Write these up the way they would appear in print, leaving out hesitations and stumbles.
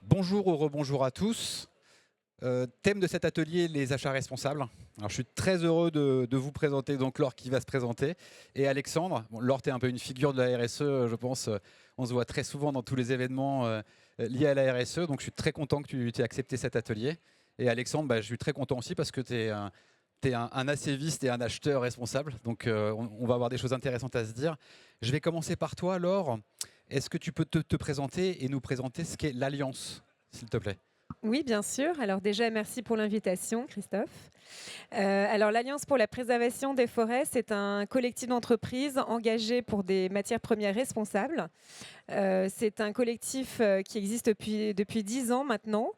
Bonjour ou rebonjour à tous. Thème de cet atelier, les achats responsables. Alors, je suis très heureux de vous présenter donc Laure qui va se présenter et Alexandre. Bon, Laure, tu es un peu une figure de la RSE, je pense. On se voit très souvent dans tous les événements liés à la RSE, donc je suis très content que tu aies accepté cet atelier. Et Alexandre, je suis très content aussi parce que tu es un acéviste et un acheteur responsable, donc on va avoir des choses intéressantes à se dire. Je vais commencer par toi, Laure. Est-ce que tu peux te présenter et nous présenter ce qu'est l'Alliance, s'il te plaît? Oui, bien sûr. Alors déjà, merci pour l'invitation, Christophe. Alors l'Alliance pour la préservation des forêts, c'est un collectif d'entreprises engagé pour des matières premières responsables. C'est un collectif qui existe depuis 10 ans maintenant,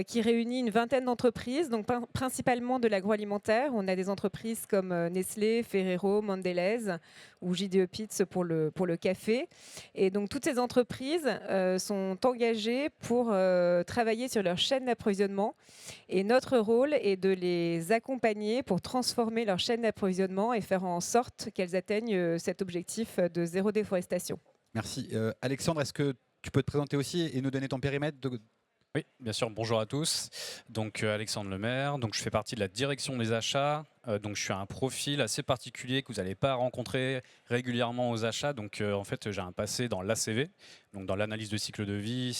qui réunit une vingtaine d'entreprises, donc principalement de l'agroalimentaire. On a des entreprises comme Nestlé, Ferrero, Mondelez ou JDE Peet's pour le café. Et donc toutes ces entreprises sont engagées pour travailler sur leur chaîne d'approvisionnement. Et notre rôle est de les accompagner pour transformer leur chaîne d'approvisionnement et faire en sorte qu'elles atteignent cet objectif de zéro déforestation. Merci. Alexandre, est-ce que tu peux te présenter aussi et nous donner ton périmètre Oui, bien sûr. Bonjour à tous. Donc Alexandre Lemaire. Donc je fais partie de la direction des achats. Donc je suis un profil assez particulier que vous n'allez pas rencontrer régulièrement aux achats. Donc en fait j'ai un passé dans l'ACV, donc dans l'analyse de cycle de vie.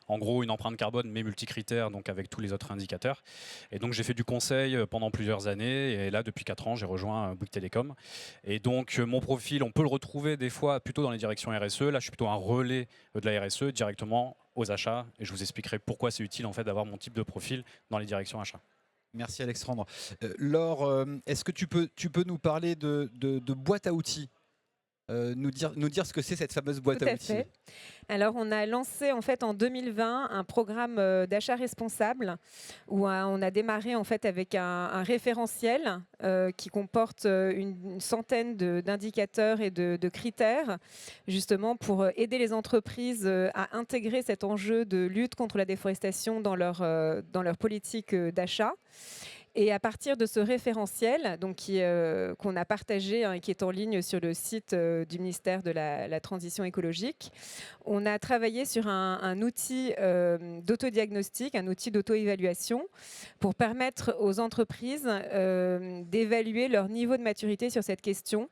En gros une empreinte carbone mais multicritères, donc avec tous les autres indicateurs. Et donc j'ai fait du conseil pendant plusieurs années. Et là depuis 4 ans j'ai rejoint Bouygues Télécom. Et donc mon profil on peut le retrouver des fois plutôt dans les directions RSE. Là je suis plutôt un relais de la RSE directement aux achats et je vous expliquerai pourquoi c'est utile en fait d'avoir mon type de profil dans les directions achats. Merci Alexandre. Laure, est-ce que tu peux nous parler de boîte à outils, nous dire ce que c'est cette fameuse boîte Tout à à outils? fait. Alors, on a lancé en fait en 2020 un programme d'achat responsable où on a démarré en fait avec un référentiel qui comporte une centaine d'indicateurs et de critères, justement pour aider les entreprises à intégrer cet enjeu de lutte contre la déforestation dans leur politique d'achat. Et à partir de ce référentiel, donc qu'on a partagé et qui est en ligne sur le site du ministère de la Transition écologique, on a travaillé sur un outil d'autodiagnostic, un outil d'auto-évaluation pour permettre aux entreprises d'évaluer leur niveau de maturité sur cette question.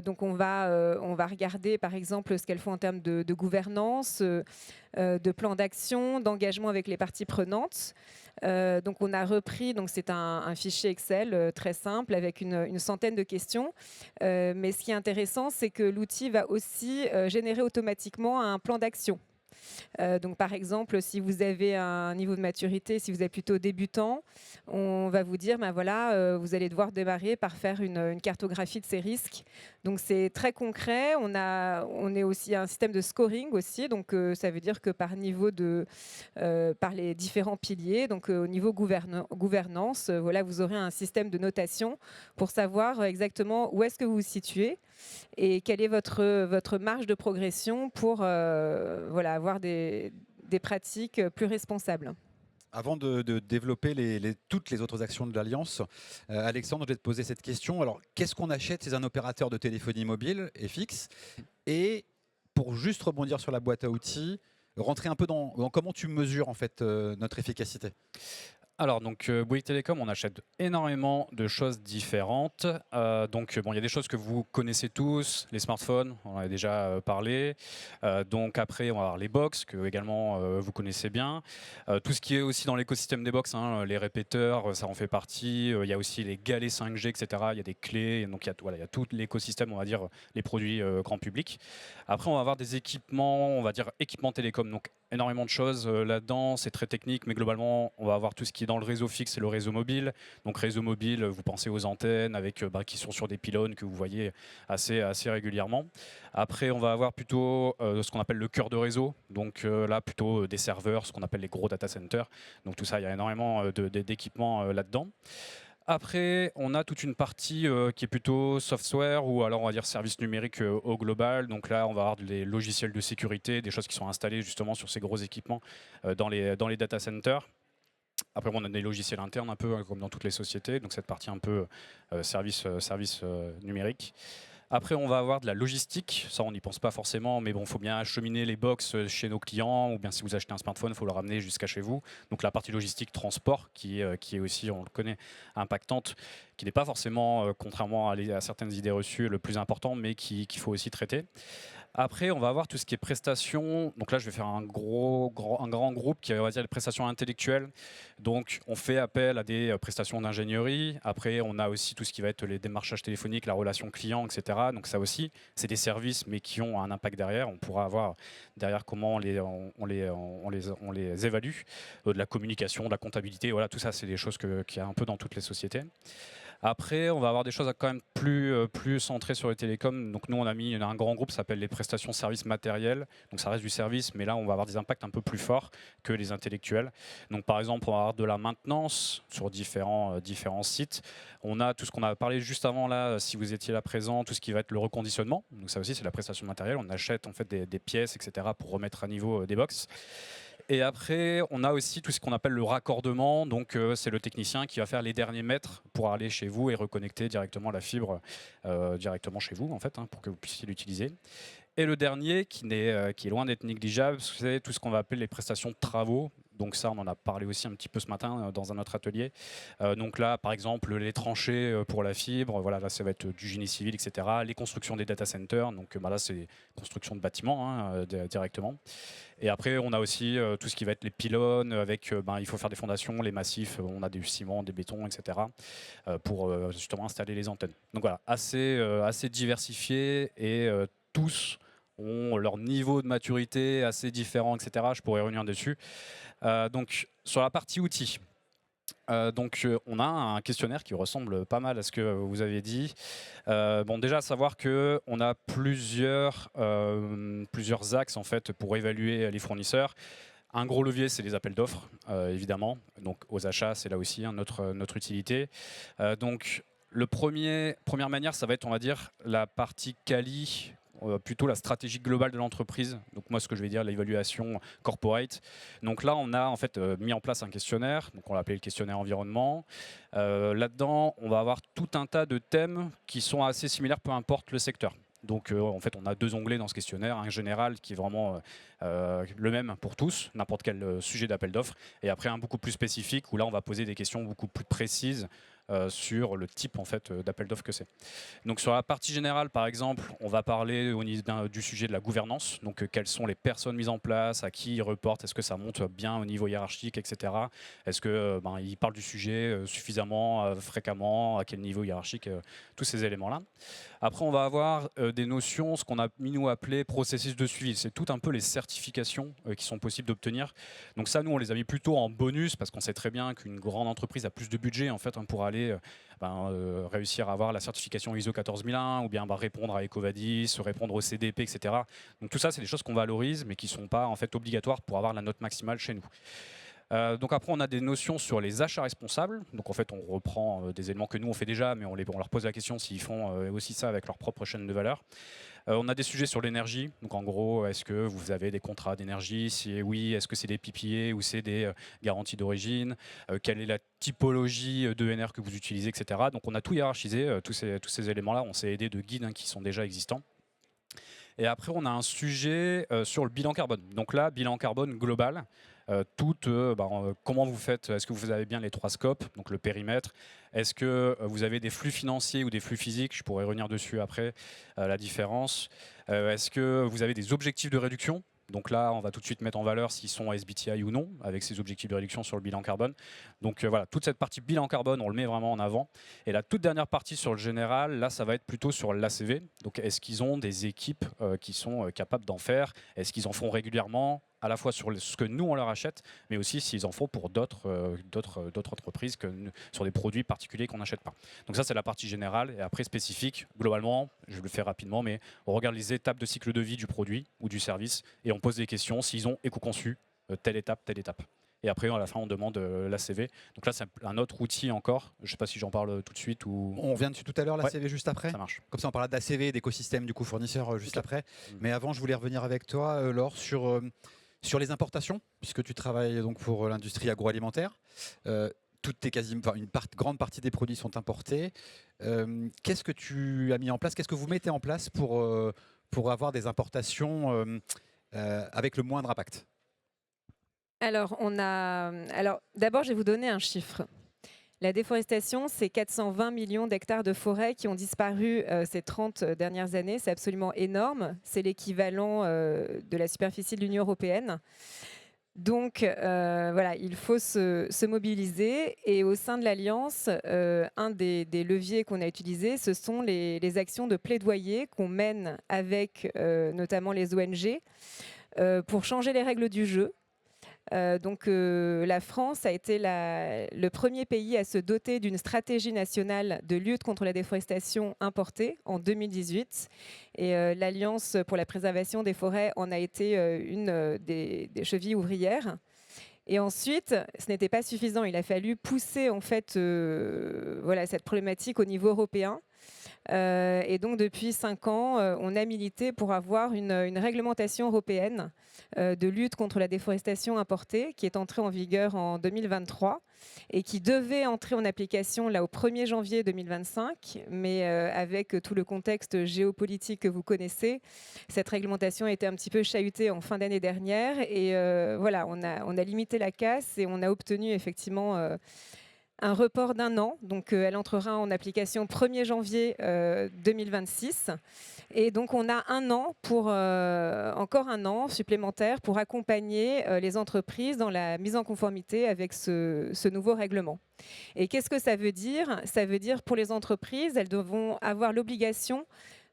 Donc on va regarder par exemple ce qu'elles font en termes de gouvernance, de plan d'action, d'engagement avec les parties prenantes. Donc on a repris, donc c'est un fichier Excel très simple avec une centaine de questions. Mais ce qui est intéressant, c'est que l'outil va aussi générer automatiquement un plan d'action. Donc, par exemple, si vous avez un niveau de maturité, si vous êtes plutôt débutant, on va vous dire, ben voilà, vous allez devoir démarrer par faire une cartographie de ces risques. Donc, c'est très concret. On est aussi un système de scoring aussi. Donc, ça veut dire que par niveau par les différents piliers, donc au niveau gouvernance, voilà, vous aurez un système de notation pour savoir exactement où est-ce que vous vous situez et quelle est votre marge de progression pour voilà, avoir des pratiques plus responsables. Avant de développer toutes les autres actions de l'Alliance, Alexandre, je vais te poser cette question. Alors, qu'est-ce qu'on achète? C'est un opérateur de téléphonie mobile et fixe. Et pour juste rebondir sur la boîte à outils, rentrer un peu dans comment tu mesures en fait notre efficacité. Alors, donc, Bouygues Télécom, on achète énormément de choses différentes. Il y a des choses que vous connaissez tous, les smartphones, on en a déjà parlé. Donc, après, on va avoir les box, que également vous connaissez bien. Tout ce qui est aussi dans l'écosystème des box, hein, les répéteurs, ça en fait partie. Il y a aussi les galets 5G, etc. Il y a des clés. Donc, il y a tout l'écosystème, on va dire, les produits grand public. Après, on va avoir des équipements, on va dire équipements télécom. Donc, énormément de choses là-dedans, c'est très technique, mais globalement, on va avoir tout ce qui est dans le réseau fixe et le réseau mobile. Donc réseau mobile, vous pensez aux antennes avec, qui sont sur des pylônes que vous voyez assez régulièrement. Après, on va avoir plutôt ce qu'on appelle le cœur de réseau. Donc là, plutôt des serveurs, ce qu'on appelle les gros data centers. Donc tout ça, il y a énormément d'équipements là-dedans. Après, on a toute une partie qui est plutôt software ou alors on va dire service numérique au global. Donc là, on va avoir des logiciels de sécurité, des choses qui sont installées justement sur ces gros équipements dans les data centers. Après, on a des logiciels internes un peu comme dans toutes les sociétés, donc cette partie un peu service numérique. Après, on va avoir de la logistique. Ça, on n'y pense pas forcément, mais bon, il faut bien acheminer les box chez nos clients, ou bien si vous achetez un smartphone, il faut le ramener jusqu'à chez vous. Donc la partie logistique, transport, qui est aussi, on le connaît, impactante, qui n'est pas forcément, contrairement à certaines idées reçues, le plus important, mais qu'il faut aussi traiter. Après, on va avoir tout ce qui est prestations. Donc là, je vais faire un grand groupe qui est, on va dire, les prestations intellectuelles. Donc, on fait appel à des prestations d'ingénierie. Après, on a aussi tout ce qui va être les démarchages téléphoniques, la relation client, etc. Donc ça aussi, c'est des services, mais qui ont un impact derrière. On pourra avoir derrière comment on les évalue. De la communication, de la comptabilité. Voilà, tout ça, c'est des choses qu'il y a un peu dans toutes les sociétés. Après, on va avoir des choses quand même plus centrées sur les télécoms. Donc nous, on a mis un grand groupe qui s'appelle les prestations services matériels. Donc ça reste du service, mais là, on va avoir des impacts un peu plus forts que les intellectuels. Donc par exemple, on va avoir de la maintenance sur différents sites. On a tout ce qu'on a parlé juste avant là, si vous étiez là présent, tout ce qui va être le reconditionnement. Donc ça aussi, c'est la prestation matérielle. On achète en fait des pièces, etc. pour remettre à niveau des box. Et après, on a aussi tout ce qu'on appelle le raccordement. Donc, c'est le technicien qui va faire les derniers mètres pour aller chez vous et reconnecter directement la fibre directement chez vous, en fait, pour que vous puissiez l'utiliser. Et le dernier, qui est loin d'être négligeable, c'est tout ce qu'on va appeler les prestations de travaux. Donc ça, on en a parlé aussi un petit peu ce matin dans un autre atelier. Donc là, par exemple, les tranchées pour la fibre, voilà, là, ça va être du génie civil, etc. Les constructions des data centers, donc là, c'est construction de bâtiments directement. Et après, on a aussi tout ce qui va être les pylônes, avec, il faut faire des fondations, les massifs, on a du ciment, des bétons, etc. Pour justement installer les antennes. Donc voilà, assez diversifié et tous ont leur niveau de maturité assez différent, etc. Je pourrais revenir dessus. Donc sur la partie outils, on a un questionnaire qui ressemble pas mal à ce que vous avez dit. Bon, déjà, à savoir qu'on a plusieurs axes en fait, pour évaluer les fournisseurs. Un gros levier, c'est les appels d'offres, évidemment. Donc aux achats, c'est là aussi notre utilité. Donc première manière, ça va être, on va dire, la partie quali, plutôt la stratégie globale de l'entreprise. Donc moi, ce que je vais dire, l'évaluation corporate. Donc là, on a en fait mis en place un questionnaire. Donc on l'a appelé le questionnaire environnement. Là-dedans, on va avoir tout un tas de thèmes qui sont assez similaires, peu importe le secteur. Donc en fait, on a 2 onglets dans ce questionnaire, un général qui est vraiment le même pour tous, n'importe quel sujet d'appel d'offres, et après un beaucoup plus spécifique où là, on va poser des questions beaucoup plus précises sur le type en fait d'appel d'offres que c'est. Donc sur la partie générale, par exemple, on va parler du sujet de la gouvernance. Donc quelles sont les personnes mises en place, à qui ils reportent, est-ce que ça monte bien au niveau hiérarchique, etc. Est-ce que ils parlent du sujet suffisamment, fréquemment, à quel niveau hiérarchique, tous ces éléments-là. Après, on va avoir des notions, ce qu'on a mis nous appelé processus de suivi. C'est tout un peu les certifications qui sont possibles d'obtenir. Donc ça, nous, on les a mis plutôt en bonus parce qu'on sait très bien qu'une grande entreprise a plus de budget en fait pour aller réussir à avoir la certification ISO 14001 ou bien répondre à EcoVadis, répondre au CDP, etc. Donc tout ça, c'est des choses qu'on valorise mais qui ne sont pas en fait obligatoires pour avoir la note maximale chez nous. Donc après, on a des notions sur les achats responsables. Donc en fait, on reprend des éléments que nous on fait déjà, mais on leur pose la question s'ils font aussi ça avec leur propre chaîne de valeur. On a des sujets sur l'énergie. Donc en gros, est-ce que vous avez des contrats d'énergie? Si oui, est-ce que c'est des PPA ou c'est des garanties d'origine? Quelle est la typologie d'ENR que vous utilisez, etc. Donc on a tout hiérarchisé, tous ces éléments-là. On s'est aidé de guides qui sont déjà existants. Et après, on a un sujet sur le bilan carbone. Donc là, bilan carbone global. Comment vous faites? Est-ce que vous avez bien les 3 scopes, donc le périmètre? Est-ce que vous avez des flux financiers ou des flux physiques? Je pourrais revenir dessus après, la différence. Est-ce que vous avez des objectifs de réduction? Donc là, on va tout de suite mettre en valeur s'ils sont SBTI ou non, avec ces objectifs de réduction sur le bilan carbone. Donc voilà, toute cette partie bilan carbone, on le met vraiment en avant. Et la toute dernière partie sur le général, là, ça va être plutôt sur l'ACV. Donc est-ce qu'ils ont des équipes qui sont capables d'en faire? Est-ce qu'ils en font régulièrement, à la fois sur ce que nous, on leur achète, mais aussi s'ils en font pour d'autres entreprises, sur des produits particuliers qu'on n'achète pas. Donc ça, c'est la partie générale. Et après, spécifique, globalement, je le fais rapidement, mais on regarde les étapes de cycle de vie du produit ou du service et on pose des questions s'ils ont éco-conçu telle étape, telle étape. Et après, à la fin, on demande l'ACV. Donc là, c'est un autre outil encore. Je ne sais pas si j'en parle tout de suite ou... On vient dessus tout à l'heure, l'ACV juste après. Ça marche. Comme ça, on parlera d'ACV, d'écosystème du coup fournisseur juste après. Mais avant, je voulais revenir avec toi, Laure, sur les importations, puisque tu travailles donc pour l'industrie agroalimentaire. une grande partie des produits sont importés. Qu'est-ce que tu as mis en place? Qu'est-ce que vous mettez en place pour avoir des importations avec le moindre impact? Alors, d'abord, je vais vous donner un chiffre. La déforestation, c'est 420 millions d'hectares de forêt qui ont disparu ces 30 dernières années. C'est absolument énorme. C'est l'équivalent de la superficie de l'Union européenne. Donc, voilà, il faut se mobiliser. Et au sein de l'Alliance, un des leviers qu'on a utilisés, ce sont les actions de plaidoyer qu'on mène avec notamment les ONG pour changer les règles du jeu. La France a été le premier pays à se doter d'une stratégie nationale de lutte contre la déforestation importée en 2018. Et l'Alliance pour la préservation des forêts en a été une des chevilles ouvrières. Et ensuite, ce n'était pas suffisant. Il a fallu pousser en fait, cette problématique au niveau européen. Et donc, depuis 5 ans, on a milité pour avoir une réglementation européenne de lutte contre la déforestation importée qui est entrée en vigueur en 2023 et qui devait entrer en application là, au 1er janvier 2025. Mais avec tout le contexte géopolitique que vous connaissez, cette réglementation a été un petit peu chahutée en fin d'année dernière. Et on a limité la casse et on a obtenu effectivement un report d'1 an. Donc, elle entrera en application 1er janvier 2026. Et donc, on a encore un an supplémentaire pour accompagner les entreprises dans la mise en conformité avec ce nouveau règlement. Et qu'est-ce que ça veut dire? Ça veut dire pour les entreprises, elles devront avoir l'obligation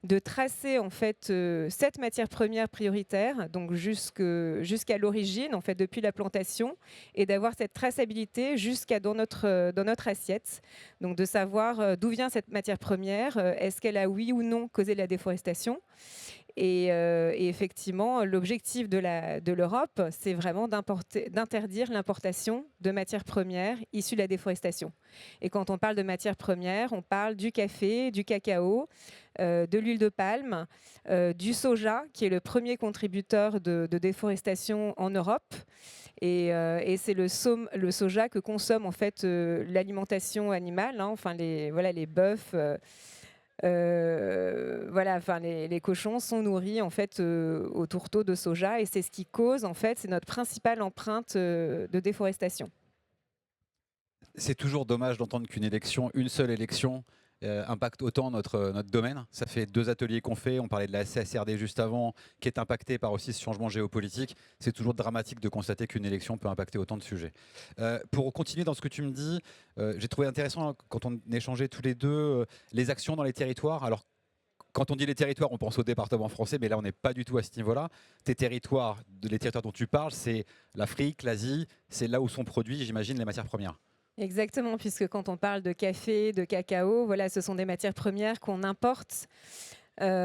de tracer en fait cette matière première prioritaire, donc jusqu'à l'origine, en fait depuis la plantation, et d'avoir cette traçabilité jusqu'à dans notre assiette, donc de savoir d'où vient cette matière première, est-ce qu'elle a oui ou non causé de la déforestation. Et effectivement, l'objectif de l'Europe, c'est vraiment d'interdire l'importation de matières premières issues de la déforestation. Et quand on parle de matières premières, on parle du café, du cacao, de l'huile de palme, du soja, qui est le premier contributeur de déforestation en Europe. Et c'est le soja que consomme en fait l'alimentation animale, hein, enfin les bœufs. Les cochons sont nourris en fait au tourteau de soja et c'est ce qui cause en fait, c'est notre principale empreinte de déforestation. C'est toujours dommage d'entendre une seule élection impacte autant notre domaine. Ça fait 2 ateliers qu'on fait, on parlait de la CSRD juste avant, qui est impactée par aussi ce changement géopolitique. C'est toujours dramatique de constater qu'une élection peut impacter autant de sujets. Pour continuer dans ce que tu me dis, j'ai trouvé intéressant quand on échangeait tous les deux les actions dans les territoires. Alors, quand on dit les territoires, on pense au département français, mais là, on n'est pas du tout à ce niveau-là. Les territoires dont tu parles, c'est l'Afrique, l'Asie, c'est là où sont produits, j'imagine, les matières premières. Exactement, puisque quand on parle de café, de cacao, voilà, ce sont des matières premières qu'on importe d'Afrique,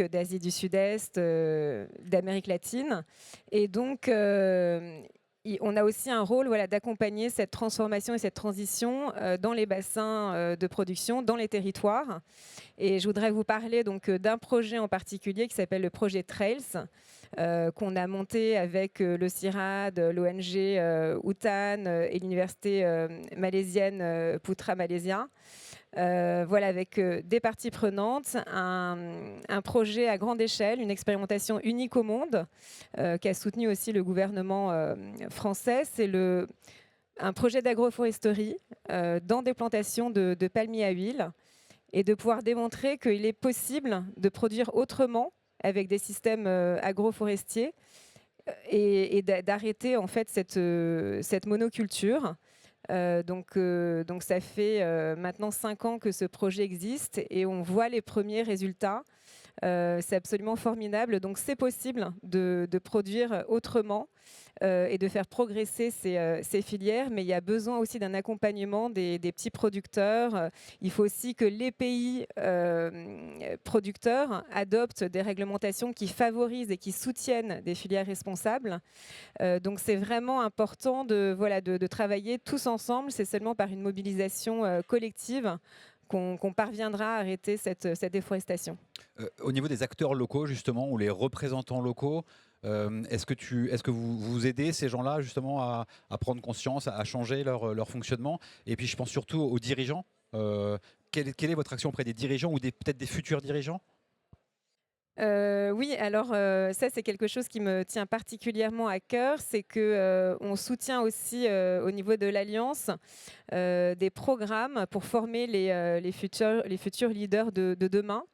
d'Asie du Sud-Est, d'Amérique latine. Et donc, on a aussi un rôle d'accompagner cette transformation et cette transition dans les bassins de production, dans les territoires. Et je voudrais vous parler donc d'un projet en particulier qui s'appelle le projet Trails, qu'on a monté avec le CIRAD, l'ONG Hutan et l'université malaisienne Putra Malaysia. Avec des parties prenantes, un projet à grande échelle, une expérimentation unique au monde, qu'a soutenu aussi le gouvernement français. C'est un projet d'agroforesterie dans des plantations de palmiers à huile et de pouvoir démontrer qu'il est possible de produire autrement avec des systèmes agroforestiers et d'arrêter en fait cette monoculture. Donc ça fait maintenant 5 ans que ce projet existe et on voit les premiers résultats. C'est absolument formidable. Donc c'est possible de produire autrement et de faire progresser ces filières, mais il y a besoin aussi d'un accompagnement des petits producteurs. Il faut aussi que les pays producteurs adoptent des réglementations qui favorisent et qui soutiennent des filières responsables. Donc c'est vraiment important de travailler tous ensemble. C'est seulement par une mobilisation collective qu'on parviendra à arrêter cette déforestation. Au niveau des acteurs locaux, justement, ou les représentants locaux, est-ce que vous aidez ces gens-là, justement, à prendre conscience, à changer leur fonctionnement? Et puis, je pense surtout aux dirigeants. Quelle est votre action auprès des dirigeants ou peut-être des futurs dirigeants? Oui, alors ça c'est quelque chose qui me tient particulièrement à cœur, c'est que on soutient aussi au niveau de l'Alliance des programmes pour former les futurs leaders de demain.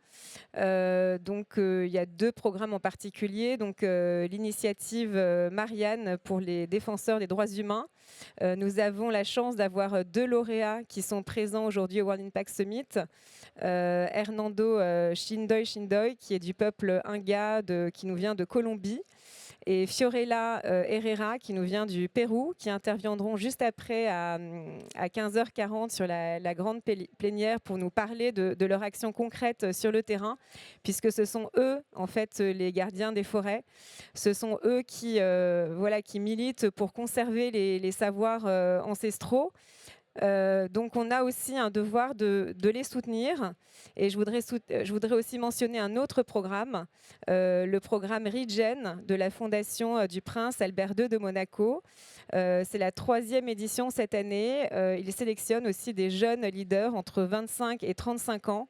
Donc il y a 2 programmes en particulier, donc l'initiative Marianne pour les défenseurs des droits humains. Nous avons la chance d'avoir 2 lauréats qui sont présents aujourd'hui au World Impact Summit. Hernando Shindoy, qui est du peuple Inga, qui nous vient de Colombie, et Fiorella Herrera, qui nous vient du Pérou, qui interviendront juste après à 15h40 sur la grande plénière pour nous parler de leur action concrète sur le terrain, puisque ce sont eux, en fait, les gardiens des forêts. Ce sont eux qui militent pour conserver les savoirs ancestraux. Donc on a aussi un devoir de les soutenir, et je voudrais aussi mentionner un autre programme, le programme Regen de la Fondation du Prince Albert II de Monaco. C'est la 3e édition cette année. Il sélectionne aussi des jeunes leaders entre 25 et 35 ans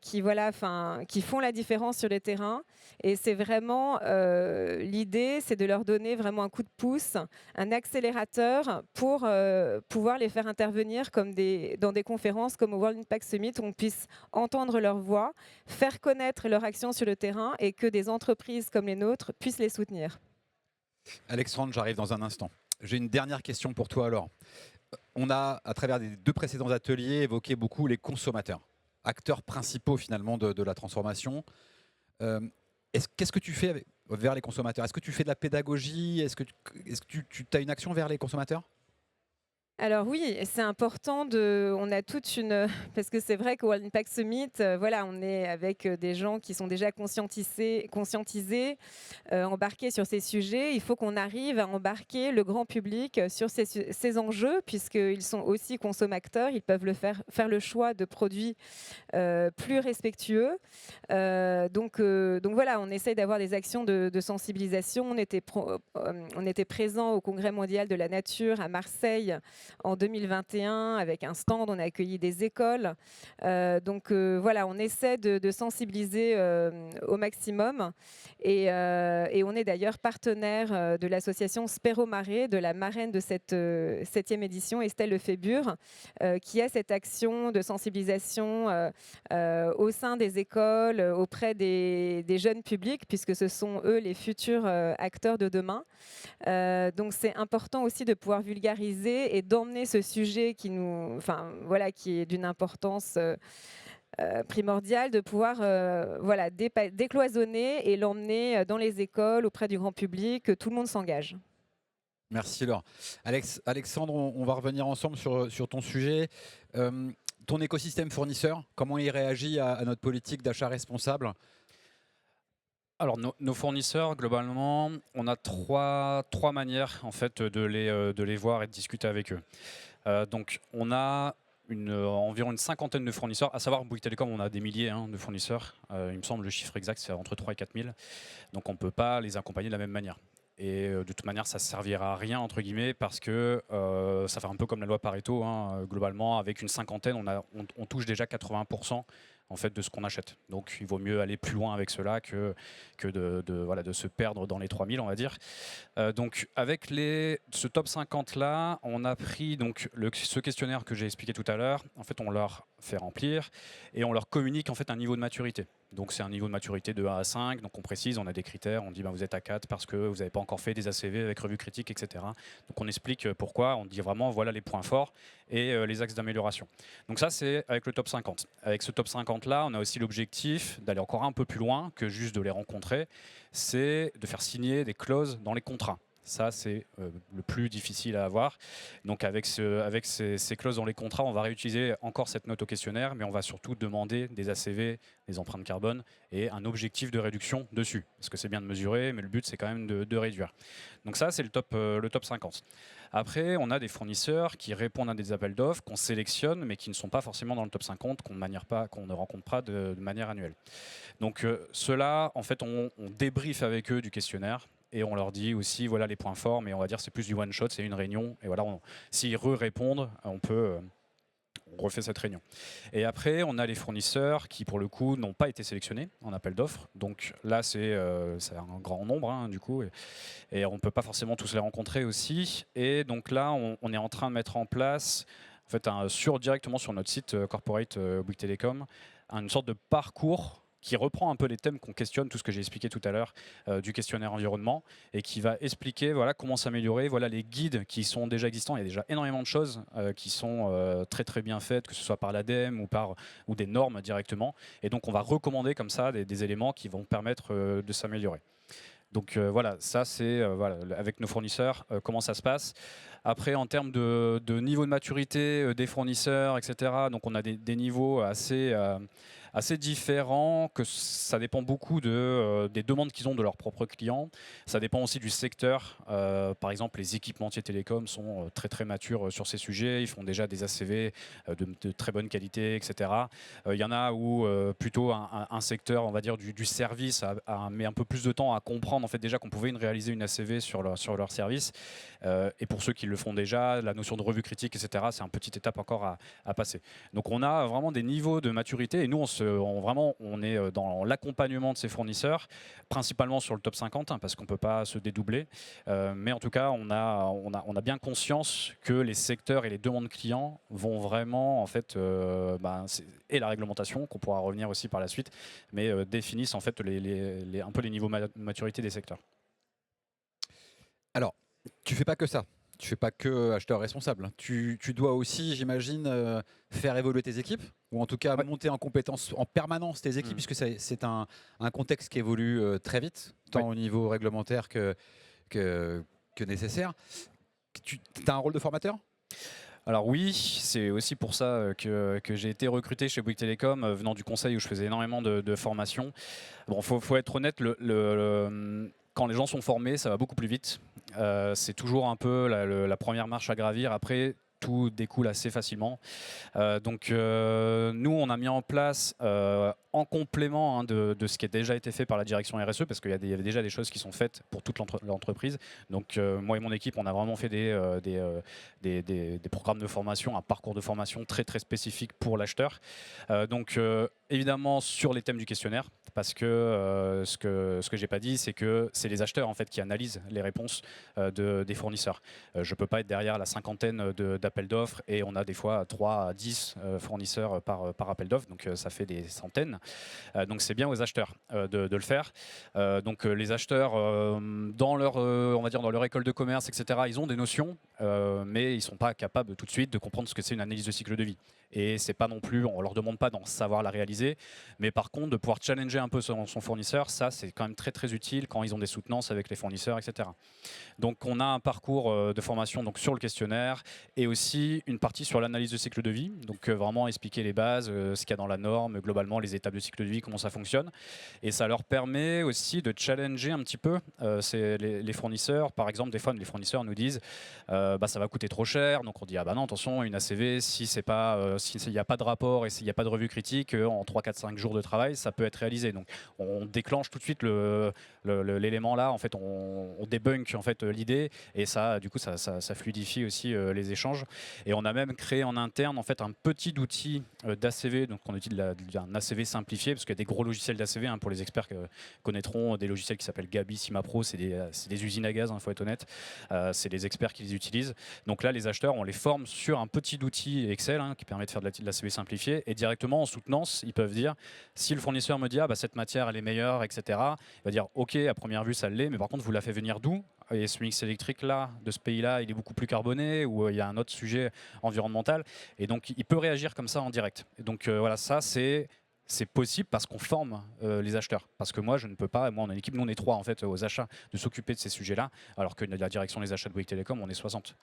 qui font la différence sur les terrains. Et c'est vraiment l'idée, c'est de leur donner vraiment un coup de pouce, un accélérateur pour pouvoir les faire intervenir dans des conférences comme au World Impact Summit, où on puisse entendre leur voix, faire connaître leur action sur le terrain et que des entreprises comme les nôtres puissent les soutenir. Alexandre, j'arrive dans un instant. J'ai une dernière question pour toi alors. On a, à travers les 2 précédents ateliers, évoqué beaucoup les consommateurs, acteurs principaux finalement de la transformation. Qu'est-ce que tu fais vers les consommateurs? Est-ce que tu fais de la pédagogie? Est-ce que tu as une action vers les consommateurs? Alors oui, c'est important on a toute une, parce que c'est vrai qu'au World Impact Summit, on est avec des gens qui sont déjà conscientisés, embarqués sur ces sujets. Il faut qu'on arrive à embarquer le grand public sur ces enjeux, puisqu'ils sont aussi consommateurs. Ils peuvent faire le choix de produits plus respectueux. Donc voilà, on essaye d'avoir des actions de sensibilisation. On était présent au Congrès mondial de la nature à Marseille en 2021 avec un stand, on a accueilli des écoles. On essaie de sensibiliser au maximum. Et on est d'ailleurs partenaire de l'association Spero-Mare, de la marraine de cette 7e édition, Estelle Lefébure, qui a cette action de sensibilisation au sein des écoles, auprès des jeunes publics, puisque ce sont eux les futurs acteurs de demain. Donc c'est important aussi de pouvoir vulgariser et d'emmener ce sujet qui est d'une importance primordiale, de pouvoir décloisonner et l'emmener dans les écoles, auprès du grand public, que tout le monde s'engage. Merci Laure. Alexandre, on va revenir ensemble sur ton sujet. Ton écosystème fournisseur, comment il réagit à notre politique d'achat responsable? Alors nos fournisseurs, globalement, on a trois manières en fait de les voir et de discuter avec eux. Donc on a environ une cinquantaine de fournisseurs, à savoir Bouygues Telecom, on a des milliers de fournisseurs. Il me semble le chiffre exact c'est entre 3 et 4 000. Donc on ne peut pas les accompagner de la même manière. Et de toute manière, ça ne servira à rien, entre guillemets, parce que ça fait un peu comme la loi Pareto. Globalement, avec une cinquantaine, on touche déjà 80% en fait, de ce qu'on achète. Donc il vaut mieux aller plus loin avec cela que de se perdre dans les 3000, on va dire. Donc avec ce top 50-là, on a pris donc, ce questionnaire que j'ai expliqué tout à l'heure. En fait, on leur fait remplir et on leur communique en fait, un niveau de maturité. Donc c'est un niveau de maturité de 1 à 5, donc on précise, on a des critères, on dit vous êtes à 4 parce que vous n'avez pas encore fait des ACV avec revue critique, etc. Donc on explique pourquoi, on dit vraiment voilà les points forts et les axes d'amélioration. Donc ça c'est avec le top 50. Avec ce top 50 là, on a aussi l'objectif d'aller encore un peu plus loin que juste de les rencontrer, c'est de faire signer des clauses dans les contrats. Ça, c'est le plus difficile à avoir. Donc avec ces clauses dans les contrats, on va réutiliser encore cette note au questionnaire, mais on va surtout demander des ACV, des empreintes carbone et un objectif de réduction dessus. Parce que c'est bien de mesurer, mais le but, c'est quand même de réduire. Donc ça, c'est le top 50. Après, on a des fournisseurs qui répondent à des appels d'offres, qu'on sélectionne, mais qui ne sont pas forcément dans le top 50, qu'on ne rencontre pas de manière annuelle. Donc ceux-là, en fait, on débriefe avec eux du questionnaire et on leur dit aussi, voilà les points forts, mais on va dire c'est plus du one-shot, c'est une réunion. Et voilà, s'ils répondent, on refait cette réunion. Et après, on a les fournisseurs qui, pour le coup, n'ont pas été sélectionnés en appel d'offres. Donc là, c'est un grand nombre, hein, du coup. Et on ne peut pas forcément tous les rencontrer aussi. Et donc là, on est en train de mettre en place, en fait, directement sur notre site corporate Bouygues Telecom, une sorte de parcours qui reprend un peu les thèmes qu'on questionne, tout ce que j'ai expliqué tout à l'heure du questionnaire environnement, et qui va expliquer voilà, comment s'améliorer, voilà les guides qui sont déjà existants. Il y a déjà énormément de choses qui sont très très bien faites, que ce soit par l'ADEME ou des normes directement. Et donc on va recommander comme ça des éléments qui vont permettre de s'améliorer. Donc voilà, ça c'est voilà, avec nos fournisseurs, comment ça se passe. Après, en termes de niveau de maturité des fournisseurs, etc., donc on a des niveaux assez différents, que ça dépend beaucoup des demandes qu'ils ont de leurs propres clients. Ça dépend aussi du secteur. Par exemple, les équipementiers télécoms sont très très matures sur ces sujets. Ils font déjà des ACV de très bonne qualité, etc. Il y en a où plutôt un secteur, on va dire, du service met un peu plus de temps à comprendre en fait, déjà qu'on pouvait réaliser une ACV sur leur service. Et pour ceux qui le font déjà, la notion de revue critique, etc., c'est une petite étape encore à passer. Donc on a vraiment des niveaux de maturité et nous on est dans l'accompagnement de ces fournisseurs, principalement sur le top 50 hein, parce qu'on ne peut pas se dédoubler. Mais en tout cas, on a bien conscience que les secteurs et les demandes clients vont vraiment en fait et la réglementation qu'on pourra revenir aussi par la suite, mais définissent en fait un peu les niveaux de maturité des secteurs. Alors, tu fais pas que ça. Tu fais pas que acheteur responsable. Tu dois aussi, j'imagine, faire évoluer tes équipes, ou en tout cas monter en compétence en permanence tes équipes, puisque c'est un contexte qui évolue très vite, tant au niveau réglementaire que nécessaire. Tu as un rôle de formateur ? Alors oui, c'est aussi pour ça que j'ai été recruté chez Bouygues Telecom, venant du conseil où je faisais énormément de formation. Bon, faut être honnête, quand les gens sont formés, ça va beaucoup plus vite. C'est toujours un peu la première marche à gravir. Après, tout découle assez facilement. Donc nous, on a mis en place, en complément hein, de ce qui a déjà été fait par la direction RSE, parce qu'il y avait déjà des choses qui sont faites pour toute l'entreprise. Donc moi et mon équipe, on a vraiment fait des programmes de formation, un parcours de formation très très spécifique pour l'acheteur. Donc évidemment sur les thèmes du questionnaire, parce que ce que j'ai pas dit, c'est que c'est les acheteurs en fait qui analysent les réponses des fournisseurs. Je peux pas être derrière la cinquantaine d'appels d'offres et on a des fois 3 à 10 fournisseurs par appel d'offres, donc ça fait des centaines. Donc c'est bien aux acheteurs de le faire. Donc les acheteurs, dans on va dire dans leur école de commerce, etc., ils ont des notions, mais ils ne sont pas capables tout de suite de comprendre ce que c'est une analyse de cycle de vie. Et c'est pas non plus, on leur demande pas d'en savoir la réaliser, mais par contre de pouvoir challenger un peu son fournisseur, ça c'est quand même très très utile quand ils ont des soutenances avec les fournisseurs, etc. Donc on a un parcours de formation donc, sur le questionnaire et aussi une partie sur l'analyse de cycle de vie, donc vraiment expliquer les bases, ce qu'il y a dans la norme, globalement les étapes de cycle de vie, comment ça fonctionne. Et ça leur permet aussi de challenger un petit peu les fournisseurs. Par exemple, des fois les fournisseurs nous disent ça va coûter trop cher, donc on dit ah bah non attention, une ACV si c'est pas s'il n'y a pas de rapport et s'il n'y a pas de revue critique, en 3, 4, 5 jours de travail, ça peut être réalisé. Donc on déclenche tout de suite l'élément là, en fait, on débunk en fait, l'idée et ça, du coup, ça fluidifie aussi les échanges. Et on a même créé en interne en fait, un petit outil d'ACV, donc on utilise un ACV simplifié, parce qu'il y a des gros logiciels d'ACV, hein, pour les experts connaîtront des logiciels qui s'appellent Gabi, Simapro, c'est des usines à gaz, il faut être honnête, c'est les experts qui les utilisent. Donc là, les acheteurs, on les forme sur un petit outil Excel hein, qui permet de faire de l'ACV simplifié et directement en soutenance, ils peuvent dire si le fournisseur me dit cette matière elle est meilleure, etc., il va dire ok, à première vue ça l'est, mais par contre vous la fait venir d'où? Et ce mix électrique là, de ce pays-là, il est beaucoup plus carboné ou il y a un autre sujet environnemental. Et donc il peut réagir comme ça en direct. Et donc voilà, ça c'est c'est possible parce qu'on forme les acheteurs. Parce que moi, je ne peux pas, moi on a une équipe, nous on est 3 en fait aux achats, de s'occuper de ces sujets-là, alors que la direction des achats de Bouygues Télécom, on est 60.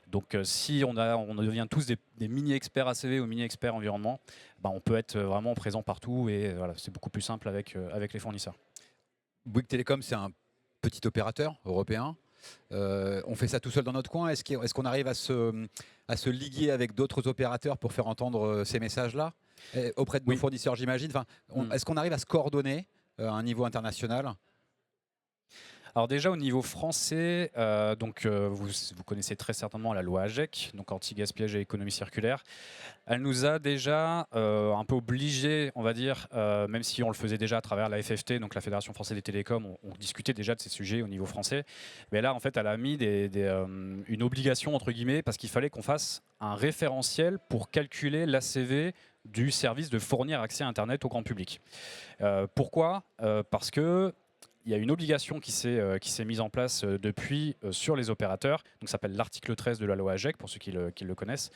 Donc si on devient tous des mini-experts ACV ou mini-experts environnement, bah, on peut être vraiment présent partout et voilà, c'est beaucoup plus simple avec les fournisseurs. Bouygues Télécom, c'est un petit opérateur européen. On fait ça tout seul dans notre coin. Est-ce qu'on arrive à se liguer avec d'autres opérateurs pour faire entendre ces messages-là auprès de nos fournisseurs, j'imagine. Est-ce qu'on arrive à se coordonner à un niveau international? Alors déjà au niveau français, vous connaissez très certainement la loi AGEC, donc anti-gaspillage et économie circulaire. Elle nous a déjà un peu obligés, on va dire, même si on le faisait déjà à travers la FFT, donc la Fédération Française des Télécoms, on discutait déjà de ces sujets au niveau français. Mais là, en fait, elle a mis une obligation, entre guillemets, parce qu'il fallait qu'on fasse un référentiel pour calculer l'ACV du service de fournir accès à Internet au grand public. Pourquoi ? Parce que il y a une obligation qui s'est mise en place depuis sur les opérateurs, donc ça s'appelle l'article 13 de la loi AGEC, pour ceux qui le connaissent,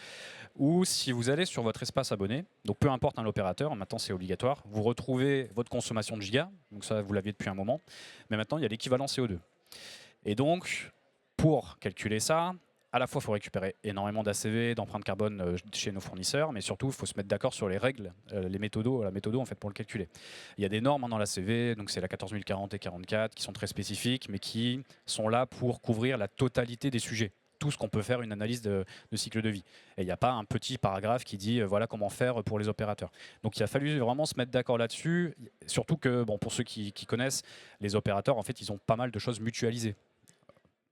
où si vous allez sur votre espace abonné, donc peu importe l'opérateur, maintenant c'est obligatoire, vous retrouvez votre consommation de gigas, donc ça vous l'aviez depuis un moment, mais maintenant il y a l'équivalent CO2. Et donc, pour calculer ça, à la fois, il faut récupérer énormément d'ACV, d'empreintes carbone chez nos fournisseurs, mais surtout, il faut se mettre d'accord sur les règles, la méthode en fait, pour le calculer. Il y a des normes dans l'ACV, donc c'est la 14040 et 44, qui sont très spécifiques, mais qui sont là pour couvrir la totalité des sujets. Tout ce qu'on peut faire une analyse de cycle de vie. Et il n'y a pas un petit paragraphe qui dit voilà comment faire pour les opérateurs. Donc il a fallu vraiment se mettre d'accord là-dessus, surtout que bon, pour ceux qui connaissent, les opérateurs, en fait, ils ont pas mal de choses mutualisées.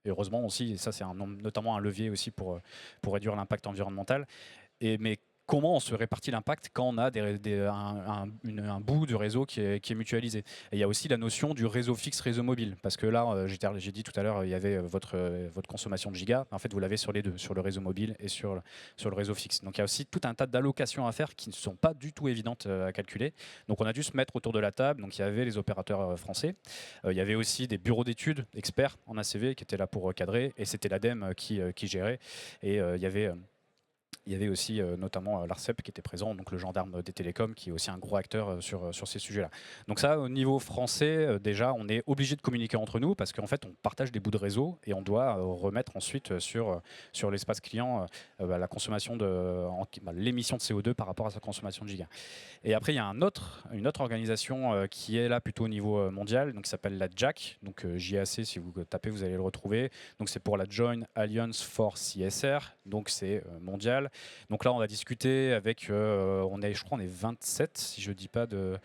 Et heureusement aussi, et ça c'est notamment un levier aussi pour réduire l'impact environnemental. Mais comment on se répartit l'impact quand on a un bout du réseau qui est mutualisé. Et il y a aussi la notion du réseau fixe, réseau mobile. Parce que là, j'ai dit tout à l'heure, il y avait votre consommation de gigas. En fait, vous l'avez sur les deux, sur le réseau mobile et sur le réseau fixe. Donc il y a aussi tout un tas d'allocations à faire qui ne sont pas du tout évidentes à calculer. Donc on a dû se mettre autour de la table. Donc il y avait les opérateurs français. Il y avait aussi des bureaux d'études experts en ACV qui étaient là pour cadrer. Et c'était l'ADEME qui gérait. Et il y avait aussi notamment l'ARCEP qui était présent, donc le gendarme des télécoms, qui est aussi un gros acteur sur ces sujets-là. Donc ça, au niveau français, déjà, on est obligé de communiquer entre nous parce qu'en fait, on partage des bouts de réseau et on doit remettre ensuite sur l'espace client la consommation l'émission de CO2 par rapport à sa consommation de gigas. Et après, il y a une autre organisation qui est là plutôt au niveau mondial, donc qui s'appelle la JAC, donc JAC, si vous tapez, vous allez le retrouver. Donc c'est pour la Joint Alliance for CSR, donc c'est mondial. Donc là, on va discuter avec, je crois, on est 27, si je dis pas de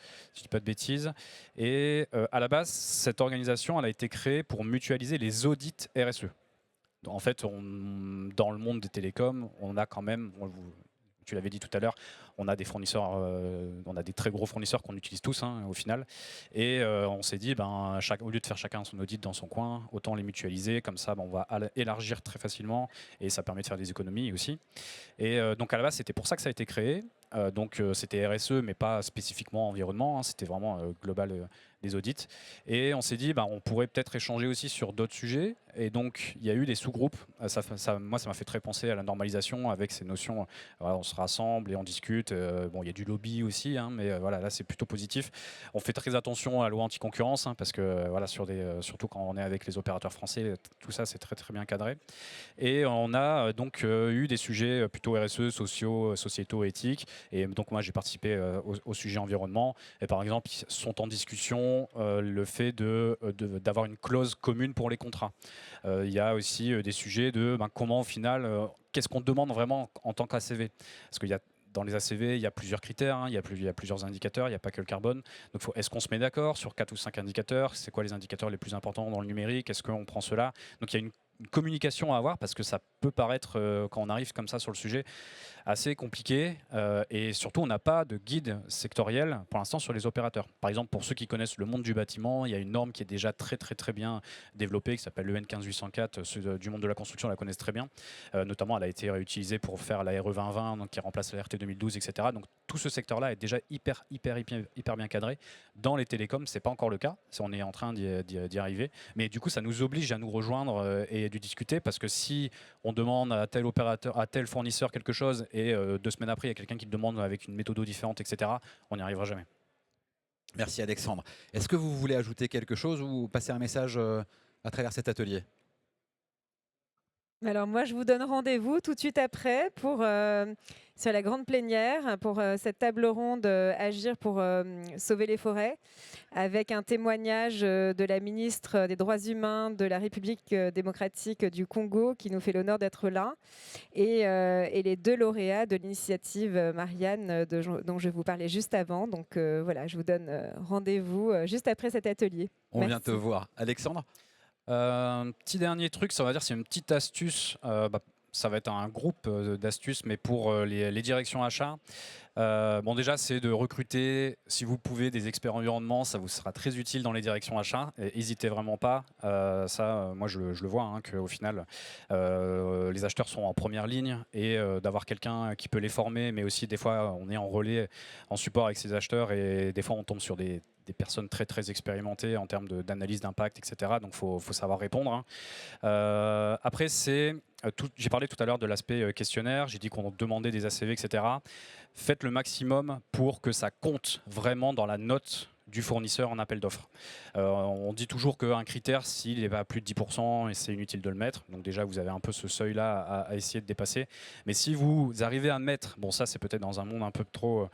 bêtises. Et à la base, cette organisation, elle a été créée pour mutualiser les audits RSE. En fait, dans le monde des télécoms, on a quand même, tu l'avais dit tout à l'heure, on a des fournisseurs, on a des très gros fournisseurs qu'on utilise tous au final. Et on s'est dit, au lieu de faire chacun son audit dans son coin, autant les mutualiser. Comme ça, on va élargir très facilement et ça permet de faire des économies aussi. Et donc à la base, c'était pour ça que ça a été créé. Donc c'était RSE, mais pas spécifiquement environnement. C'était vraiment global des audits. Et on s'est dit, on pourrait peut-être échanger aussi sur d'autres sujets. Et donc il y a eu des sous-groupes. Moi, ça m'a fait très penser à la normalisation avec ces notions. On se rassemble et on discute. Il y a du lobby aussi, mais voilà, là c'est plutôt positif. On fait très attention à la loi anti-concurrence parce que voilà, surtout quand on est avec les opérateurs français, tout ça c'est très très bien cadré. Et on a donc eu des sujets plutôt RSE, sociétaux, éthiques. Et donc moi j'ai participé au sujet environnement. Et par exemple, sont en discussion le fait d'avoir une clause commune pour les contrats. Il y a aussi des sujets de comment au final, qu'est-ce qu'on demande vraiment en tant qu'ACV. Parce qu'il y a dans les ACV, il y a plusieurs critères, il y a plusieurs indicateurs, il n'y a pas que le carbone. Donc est-ce qu'on se met d'accord sur 4 ou 5 indicateurs? C'est quoi les indicateurs les plus importants dans le numérique? Est-ce qu'on prend cela? Donc il y a une communication à avoir parce que ça peut paraître, quand on arrive comme ça sur le sujet, assez compliqué et surtout on n'a pas de guide sectoriel pour l'instant sur les opérateurs. Par exemple, pour ceux qui connaissent le monde du bâtiment, il y a une norme qui est déjà très très très bien développée qui s'appelle l'EN 15804, ceux du monde de la construction la connaissent très bien. Notamment elle a été réutilisée pour faire la RE 2020 donc, qui remplace la RT 2012, etc. Donc tout ce secteur-là est déjà hyper bien cadré. Dans les télécoms, c'est pas encore le cas, on est en train d'y arriver, mais du coup ça nous oblige à nous rejoindre et de discuter parce que si on demande à tel opérateur, à tel fournisseur quelque chose et 2 semaines après il y a quelqu'un qui le demande avec une méthode différente, etc., on n'y arrivera jamais. Merci Alexandre. Est-ce que vous voulez ajouter quelque chose ou passer un message à travers cet atelier? Alors moi, je vous donne rendez-vous tout de suite après pour, sur la grande plénière pour cette table ronde Agir pour sauver les forêts, avec un témoignage de la ministre des Droits humains de la République démocratique du Congo qui nous fait l'honneur d'être là, et les 2 lauréats de l'initiative Marianne dont je vous parlais juste avant. Donc voilà, je vous donne rendez-vous juste après cet atelier. On vient Merci. te voir. Alexandre? Un petit dernier truc, ça va dire, c'est une petite astuce. Ça va être un groupe d'astuces, mais pour les directions achats. Bon, déjà, c'est de recruter, si vous pouvez, des experts environnement. Ça vous sera très utile dans les directions achats. N'hésitez vraiment pas. Moi, je le vois, hein, qu'au final, les acheteurs sont en première ligne, et d'avoir quelqu'un qui peut les former, mais aussi des fois, on est en relais, en support avec ces acheteurs, et des fois, on tombe sur des personnes très très expérimentées en termes d'analyse d'impact, etc. Donc il faut savoir répondre, hein. Après, j'ai parlé tout à l'heure de l'aspect questionnaire, j'ai dit qu'on demandait des ACV, etc. Faites le maximum pour que ça compte vraiment dans la note du fournisseur en appel d'offres. On dit toujours qu'un critère, s'il n'est pas à plus de 10%, et c'est inutile de le mettre. Donc déjà, vous avez un peu ce seuil-là à essayer de dépasser. Mais si vous arrivez à mettre, bon, ça c'est peut-être dans un monde un peu trop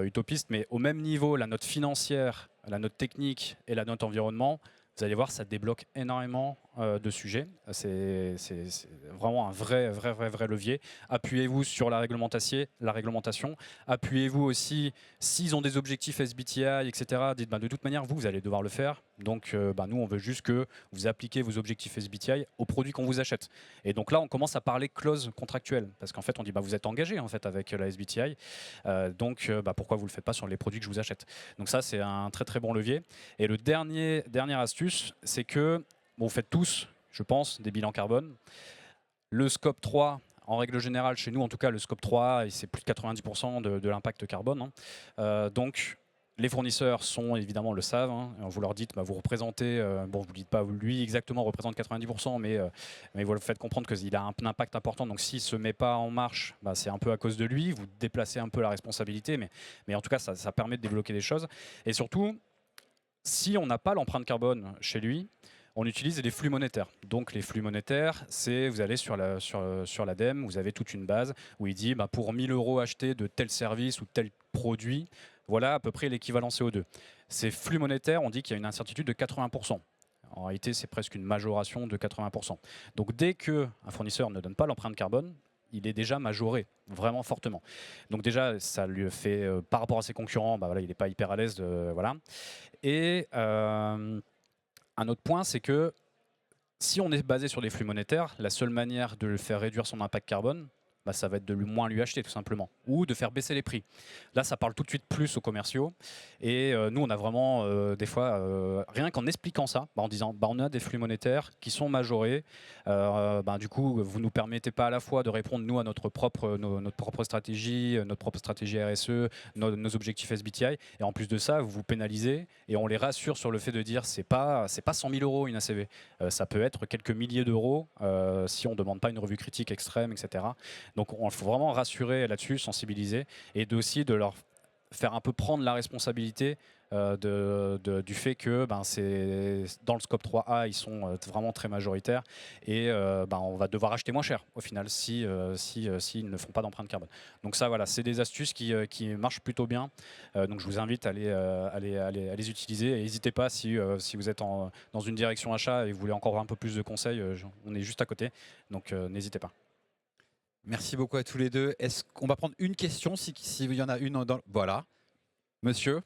utopiste, mais au même niveau, la note financière, la note technique et la note environnement, vous allez voir, ça débloque énormément de sujets. C'est vraiment un vrai levier. Appuyez-vous sur la réglementation. Appuyez-vous aussi, s'ils ont des objectifs SBTI, etc. Dites, de toute manière, vous allez devoir le faire. Donc, nous, on veut juste que vous appliquez vos objectifs SBTI aux produits qu'on vous achète. Et donc là, on commence à parler clause contractuelle. Parce qu'en fait, on dit, vous êtes engagé en fait, avec la SBTI. Donc, pourquoi vous ne le faites pas sur les produits que je vous achète? Donc ça, c'est un très bon levier. Et le dernière astuce, c'est que vous faites tous, je pense, des bilans carbone. Le scope 3, en règle générale, chez nous, en tout cas, le scope 3, c'est plus de 90% de l'impact carbone, hein. Donc, les fournisseurs évidemment le savent, hein. Vous leur dites, vous représentez, bon, vous ne dites pas lui exactement représente 90%, mais vous le faites comprendre qu'il a un impact important. Donc s'il ne se met pas en marche, c'est un peu à cause de lui. Vous déplacez un peu la responsabilité, mais en tout cas, ça permet de débloquer des choses. Et surtout, si on n'a pas l'empreinte carbone chez lui, on utilise les flux monétaires. Donc les flux monétaires, vous allez sur l'ADEME, vous avez toute une base où il dit pour 1 000 € achetés de tel service ou tel produit, voilà à peu près l'équivalent CO2. Ces flux monétaires, on dit qu'il y a une incertitude de 80%. En réalité, c'est presque une majoration de 80%. Donc dès qu'un fournisseur ne donne pas l'empreinte carbone, il est déjà majoré, vraiment fortement. Donc déjà, ça lui fait, par rapport à ses concurrents, il n'est pas hyper à l'aise. Voilà. Et un autre point, c'est que si on est basé sur des flux monétaires, la seule manière de le faire réduire son impact carbone, ça va être de moins lui acheter tout simplement, ou de faire baisser les prix. Là, ça parle tout de suite plus aux commerciaux. Et nous, on a vraiment des fois, rien qu'en expliquant ça, en disant on a des flux monétaires qui sont majorés. Du coup, vous ne nous permettez pas à la fois de répondre nous à notre propre stratégie, notre propre stratégie RSE, nos objectifs SBTI. Et en plus de ça, vous vous pénalisez et on les rassure sur le fait de dire c'est pas 100 000 € une ACV. Ça peut être quelques milliers d'euros si on ne demande pas une revue critique extrême, etc. Donc il faut vraiment rassurer là-dessus, sensibiliser, et aussi de leur faire un peu prendre la responsabilité du fait que c'est dans le scope 3A, ils sont vraiment très majoritaires, et on va devoir acheter moins cher au final s'ils ne font pas d'empreinte carbone. Donc ça, voilà, c'est des astuces qui marchent plutôt bien. Donc je vous invite à les utiliser, et n'hésitez pas si vous êtes dans une direction achat et vous voulez encore un peu plus de conseils, on est juste à côté, donc n'hésitez pas. Merci beaucoup à tous les deux. Est-ce qu'on va prendre une question s'il y en a une dans... Voilà. Monsieur,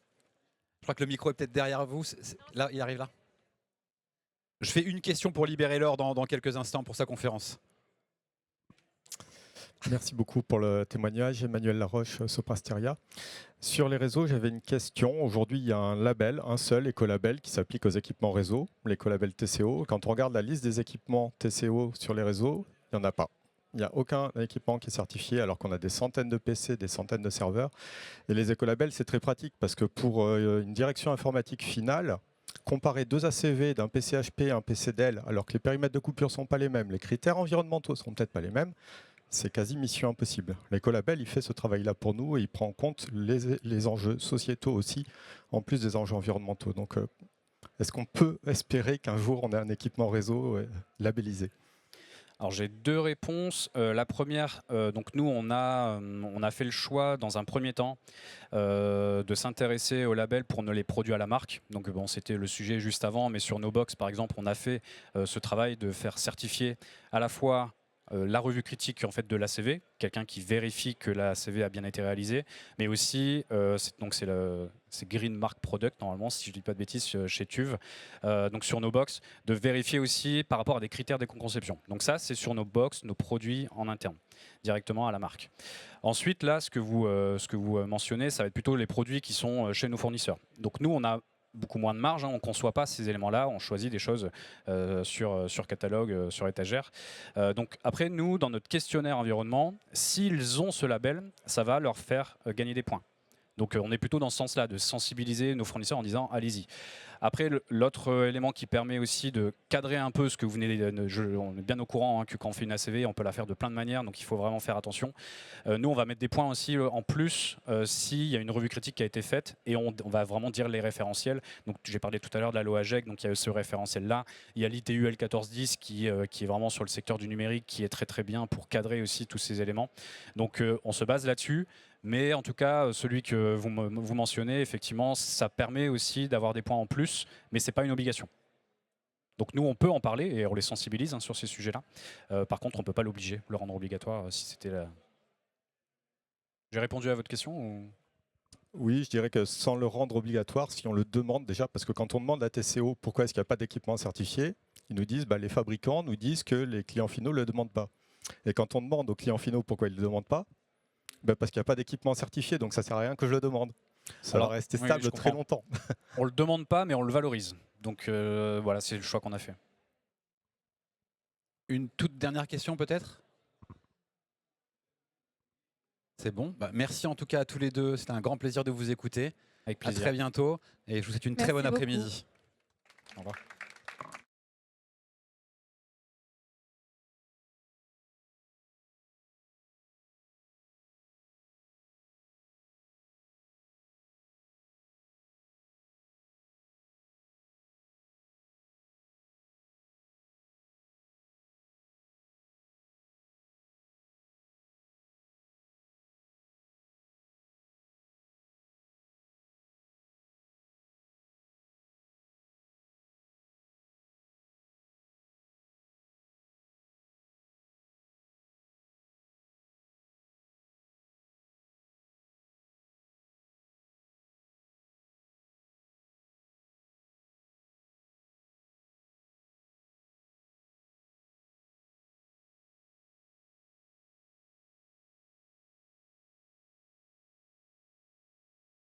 je crois que le micro est peut-être derrière vous. Là, il arrive là. Je fais une question pour libérer Laure dans quelques instants pour sa conférence. Merci beaucoup pour le témoignage. Emmanuel Laroche, Soprasteria. Sur les réseaux, j'avais une question. Aujourd'hui, il y a un label, un seul écolabel qui s'applique aux équipements réseau, l'écolabel TCO. Quand on regarde la liste des équipements TCO sur les réseaux, il n'y en a pas. Il n'y a aucun équipement qui est certifié alors qu'on a des centaines de PC, des centaines de serveurs. Et les écolabels, c'est très pratique parce que pour une direction informatique finale, comparer 2 ACV d'un PC HP et un PC Dell alors que les périmètres de coupure ne sont pas les mêmes, les critères environnementaux ne seront peut-être pas les mêmes, c'est quasi mission impossible. L'écolabel, il fait ce travail-là pour nous et il prend en compte les enjeux sociétaux aussi, en plus des enjeux environnementaux. Donc, est-ce qu'on peut espérer qu'un jour, on ait un équipement réseau labellisé? Alors j'ai deux réponses. La première, donc nous on a fait le choix dans un premier temps de s'intéresser aux labels pour les produits à la marque. Donc bon, c'était le sujet juste avant, mais sur nos box par exemple, on a fait ce travail de faire certifier à la fois la revue critique en fait de l'ACV, quelqu'un qui vérifie que l'ACV a bien été réalisée, mais aussi c'est Green Mark Product normalement, si je ne dis pas de bêtises, chez TÜV, donc sur nos box, de vérifier aussi par rapport à des critères d'éco-conception. Donc ça, c'est sur nos box, nos produits en interne, directement à la marque. Ensuite, là, ce que vous mentionnez, ça va être plutôt les produits qui sont chez nos fournisseurs. Donc nous, on a beaucoup moins de marge, hein, on ne conçoit pas ces éléments-là, on choisit des choses sur catalogue, sur étagère. Donc après, nous, dans notre questionnaire environnement, s'ils ont ce label, ça va leur faire gagner des points. Donc on est plutôt dans ce sens-là, de sensibiliser nos fournisseurs en disant allez-y. Après, l'autre élément qui permet aussi de cadrer un peu ce que vous venez de... on est bien au courant hein, que quand on fait une ACV, on peut la faire de plein de manières, donc il faut vraiment faire attention. Nous, on va mettre des points aussi en plus s'il y a une revue critique qui a été faite et on va vraiment dire les référentiels. Donc j'ai parlé tout à l'heure de la LOAGEC, donc il y a ce référentiel-là. Il y a l'ITU L1410 qui est vraiment sur le secteur du numérique, qui est très très bien pour cadrer aussi tous ces éléments. Donc on se base là-dessus. Mais en tout cas, celui que vous mentionnez, effectivement, ça permet aussi d'avoir des points en plus, mais ce n'est pas une obligation. Donc nous, on peut en parler et on les sensibilise hein, sur ces sujets-là. Par contre, on ne peut pas l'obliger, le rendre obligatoire si c'était là. J'ai répondu à votre question ou... Oui, je dirais que sans le rendre obligatoire, si on le demande déjà, parce que quand on demande à TCO pourquoi est-ce qu'il n'y a pas d'équipement certifié, ils nous disent, les fabricants nous disent que les clients finaux ne le demandent pas. Et quand on demande aux clients finaux pourquoi ils ne le demandent pas, parce qu'il n'y a pas d'équipement certifié, donc ça ne sert à rien que je le demande. Ça va rester stable très longtemps. On ne le demande pas, mais on le valorise. Donc voilà, c'est le choix qu'on a fait. Une toute dernière question peut-être? C'est bon. Merci en tout cas à tous les deux. C'était un grand plaisir de vous écouter. Avec plaisir. À très bientôt et je vous souhaite une très bonne après-midi. Au revoir.